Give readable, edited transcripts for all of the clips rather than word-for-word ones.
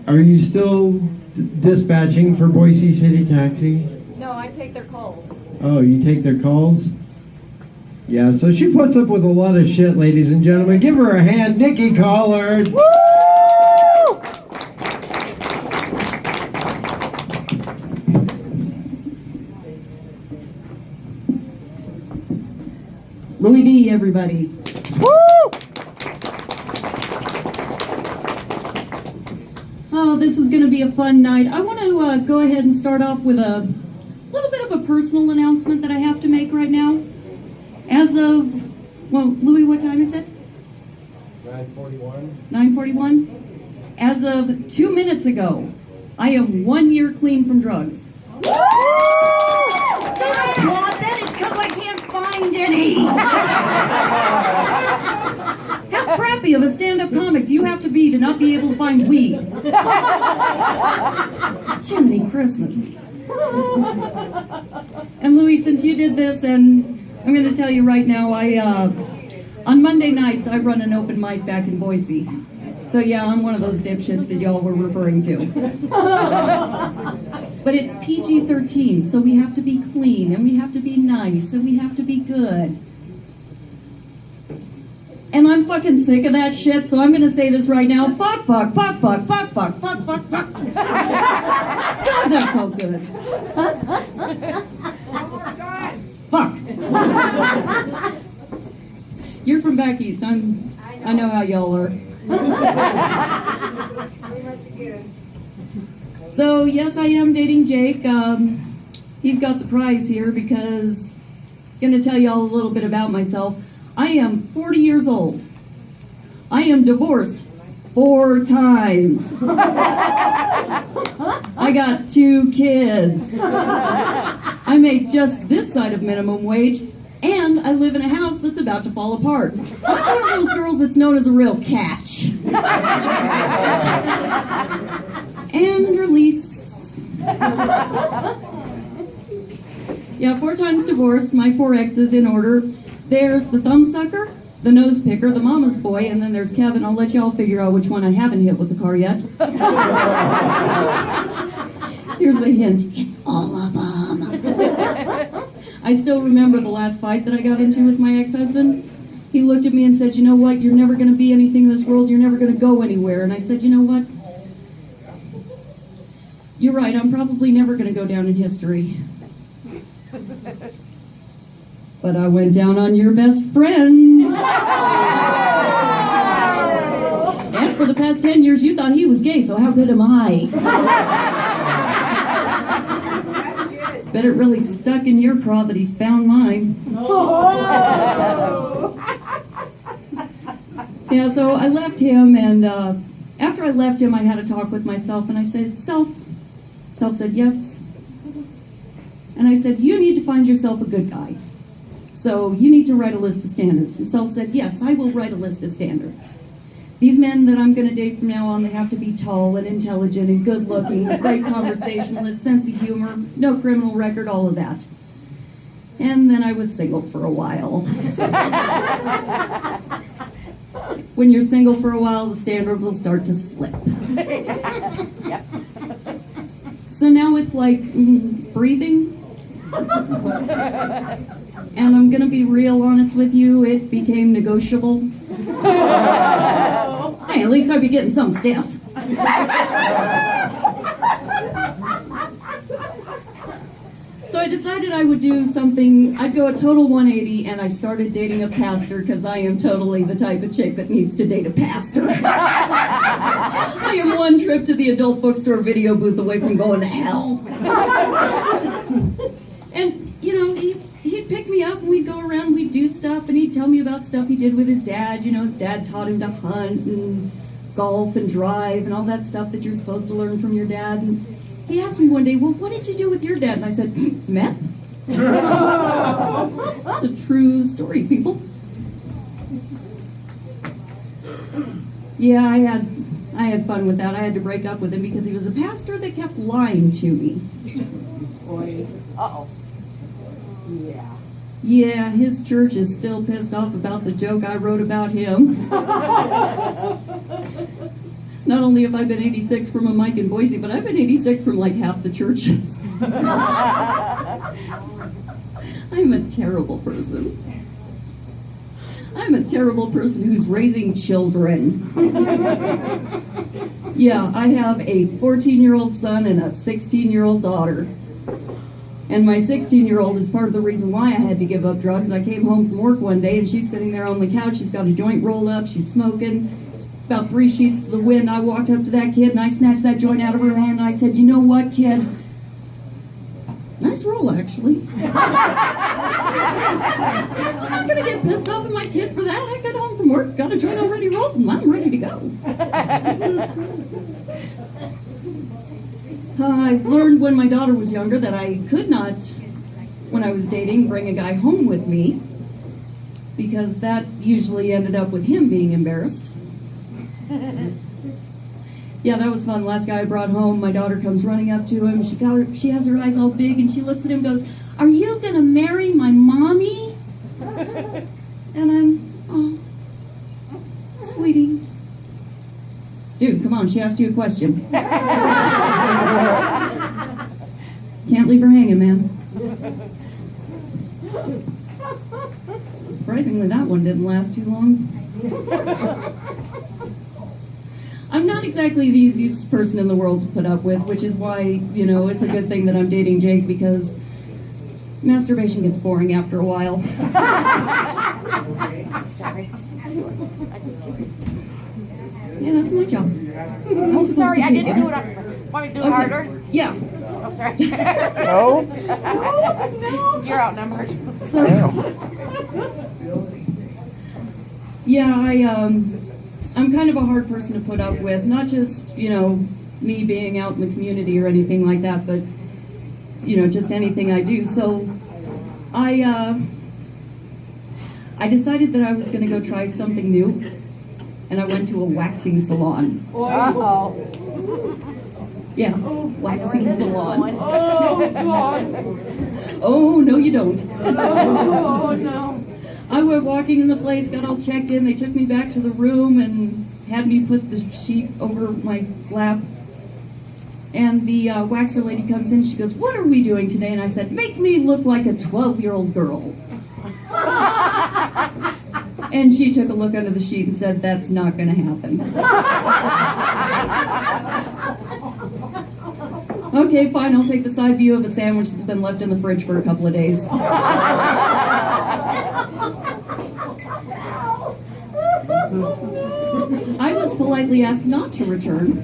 Are you still dispatching for Boise City Taxi? No, I take their calls. Oh, you take their calls? Yeah, so she puts up with a lot of shit, ladies and gentlemen. Give her a hand, Nikki Collard. Woo! Louis D, everybody. Woo! Oh, this is going to be a fun night. I want to go ahead and start off with a little bit of a personal announcement that I have to make right now. As of, well, Louis, what time is it? 9:41. 9:41? As of 2 minutes ago, I am 1 year clean from drugs. Don't applaud that, it's because I can't find any. How crappy of a stand-up comic do you have to be to not be able to find weed? Jiminy Christmas. And Louis, since you did this, and I'm going to tell you right now, on Monday nights, I run an open mic back in Boise. So yeah, I'm one of those dipshits that y'all were referring to. But it's PG-13, so we have to be clean, and we have to be nice, and we have to be good. And I'm fucking sick of that shit, so I'm going to say this right now. Fuck, fuck, fuck, fuck, fuck, fuck, fuck, fuck, fuck. God, that felt good. Fuck. You're from back east. I know how y'all are. So, yes, I am dating Jake. He's got the prize here because I'm going to tell y'all a little bit about myself. I am 40 years old. I am divorced 4 times. I got 2 kids. I make just this side of minimum wage, and I live in a house that's about to fall apart. I'm one of those girls that's known as a real catch. And release. Yeah, 4 times divorced, my 4 exes in order. There's the thumbsucker, the nose picker, the mama's boy, and then there's Kevin. I'll let y'all figure out which one I haven't hit with the car yet. Here's the hint. It's all of them. I still remember the last fight that I got into with my ex-husband. He looked at me and said, you know what, you're never going to be anything in this world, you're never going to go anywhere. And I said, you know what? You're right, I'm probably never going to go down in history. But I went down on your best friend. And for the past 10 years, you thought he was gay, so how good am I? Bet it really stuck in your craw that he's found mine. Yeah, so I left him, and after I left him, I had a talk with myself, and I said, Self said, yes. And I said, you need to find yourself a good guy. So you need to write a list of standards. And Self said, yes, I will write a list of standards. These men that I'm going to date from now on, they have to be tall and intelligent and good looking, great conversationalist, sense of humor, no criminal record, all of that. And then I was single for a while. When you're single for a while, the standards will start to slip. So now it's like breathing. And I'm going to be real honest with you, it became negotiable. Hey, at least I'd be getting some stuff. So I decided I would do something, I'd go a total 180, and I started dating a pastor because I am totally the type of chick that needs to date a pastor. I am one trip to the adult bookstore video booth away from going to hell. And, you know, he'd pick me up and we'd go around and we'd do stuff, and he'd tell me about stuff he did with his dad. You know, his dad taught him to hunt and golf and drive and all that stuff that you're supposed to learn from your dad. And he asked me one day, well, what did you do with your dad? And I said, meth. It's a true story, people. Yeah, I had fun with that. I had to break up with him because he was a pastor that kept lying to me. Boy. Uh-oh. Yeah. Yeah, his church is still pissed off about the joke I wrote about him. Not only have I been 86 from a mic in Boise, but I've been 86 from like half the churches. I'm a terrible person. I'm a terrible person who's raising children. Yeah, I have a 14-year-old son and a 16-year-old daughter. And my 16-year-old is part of the reason why I had to give up drugs. I came home from work one day and she's sitting there on the couch. She's got a joint rolled up. She's smoking. About 3 sheets to the wind. I walked up to that kid and I snatched that joint out of her hand and I said, "You know what, kid? Nice roll, actually." I'm not going to get pissed off at my kid for that. I got home from work, got a joint already rolled, and I'm ready to go. I learned when my daughter was younger that I could not, when I was dating, bring a guy home with me because that usually ended up with him being embarrassed. Yeah, that was fun. Last guy I brought home, my daughter comes running up to him. She has her eyes all big, and she looks at him and goes, "Are you going to marry my mommy?" And I'm, "Oh, sweetie." Dude, come on, she asked you a question. Can't leave her hanging, man. Surprisingly, that one didn't last too long. I'm not exactly the easiest person in the world to put up with, which is why, it's a good thing that I'm dating Jake, because masturbation gets boring after a while. I'm sorry. I just kidding. Yeah, that's my job. I'm sorry, I didn't do it. Want me to do it harder? Yeah. Oh, sorry. No? No. You're outnumbered. So, yeah, I'm kind of a hard person to put up with. Not just, me being out in the community or anything like that, but, just anything I do. So, I decided that I was going to go try something new, and I went to a waxing salon. Uh-oh. Yeah, waxing salon. Oh, God. Oh, no, you don't. Oh, no. I went walking in the place, got all checked in. They took me back to the room and had me put the sheet over my lap. And the waxer lady comes in. She goes, "What are we doing today?" And I said, "Make me look like a 12-year-old girl." And she took a look under the sheet and said, "That's not going to happen." Okay, fine, I'll take the side view of a sandwich that's been left in the fridge for a couple of days. I was politely asked not to return.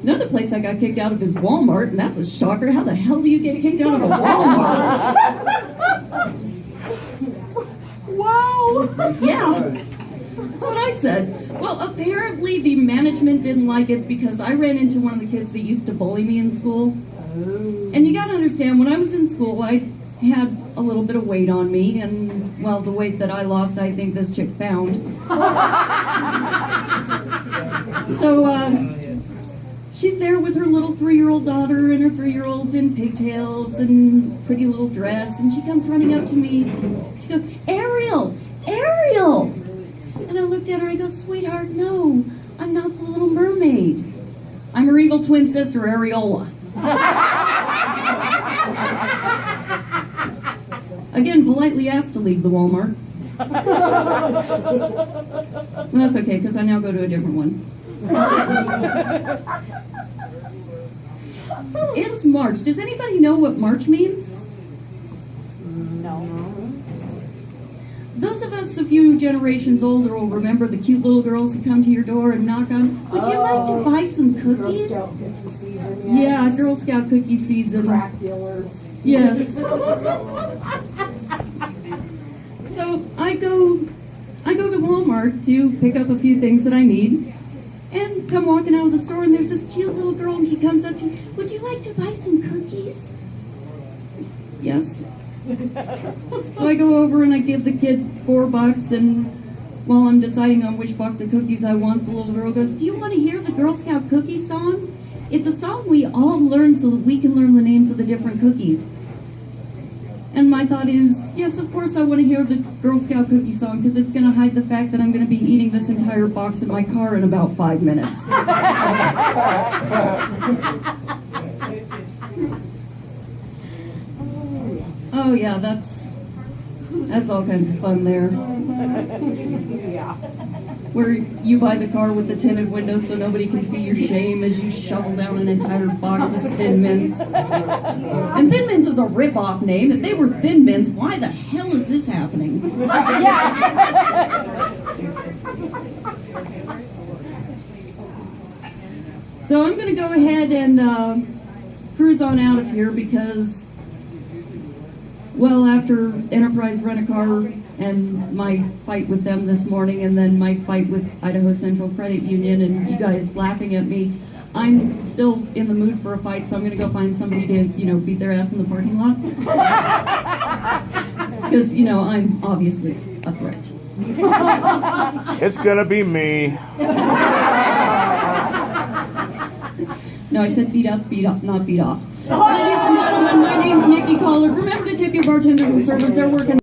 Another place I got kicked out of is Walmart, and that's a shocker. How the hell do you get kicked out of a Walmart? Wow. Yeah, that's what I said. Well, apparently the management didn't like it because I ran into one of the kids that used to bully me in school. And you gotta understand, when I was in school, I had a little bit of weight on me, and, well, the weight that I lost, I think this chick found. So, she's there with her little 3-year-old daughter, and her 3-year-old's in pigtails and pretty little dress, and she comes running up to me. She goes, "Ariel! Ariel!" And I looked at her, I go, "Sweetheart, no, I'm not the Little Mermaid. I'm her evil twin sister, Areola." Again, politely asked to leave the Walmart. Well, that's okay, because I now go to a different one. It's March. Does anybody know what March means? No. Those of us a few generations older will remember the cute little girls who come to your door and knock on, "Would you like to buy some cookies?" Girl Scout cookie season, yes. Yeah, Girl Scout cookie season. Crack dealers. Yes. So I go to Walmart to pick up a few things that I need, and come walking out of the store, and there's this cute little girl, and she comes up to me, "Would you like to buy some cookies?" Yes. So I go over and I give the kid $4, and while I'm deciding on which box of cookies I want, the little girl goes, "Do you want to hear the Girl Scout cookie song? It's a song we all learn so that we can learn the names of the different cookies." And my thought is, Yes, of course I want to hear the Girl Scout cookie song because it's going to hide the fact that I'm going to be eating this entire box in my car in about 5 minutes. Oh yeah, that's all kinds of fun there. Where you buy the car with the tinted windows so nobody can see your shame as you shovel down an entire box of Thin Mints. And Thin Mints is a rip-off name. If they were Thin Mints, why the hell is this happening? So I'm going to go ahead and cruise on out of here because, well, after Enterprise Rent-A-Car and my fight with them this morning and then my fight with Idaho Central Credit Union and you guys laughing at me, I'm still in the mood for a fight, so I'm going to go find somebody to, beat their ass in the parking lot. Because, I'm obviously a threat. It's gonna be me. No, I said beat up, not beat off. Ladies and gentlemen, my name's Nikki Caller. Remember to tip your bartenders and servers. They're working.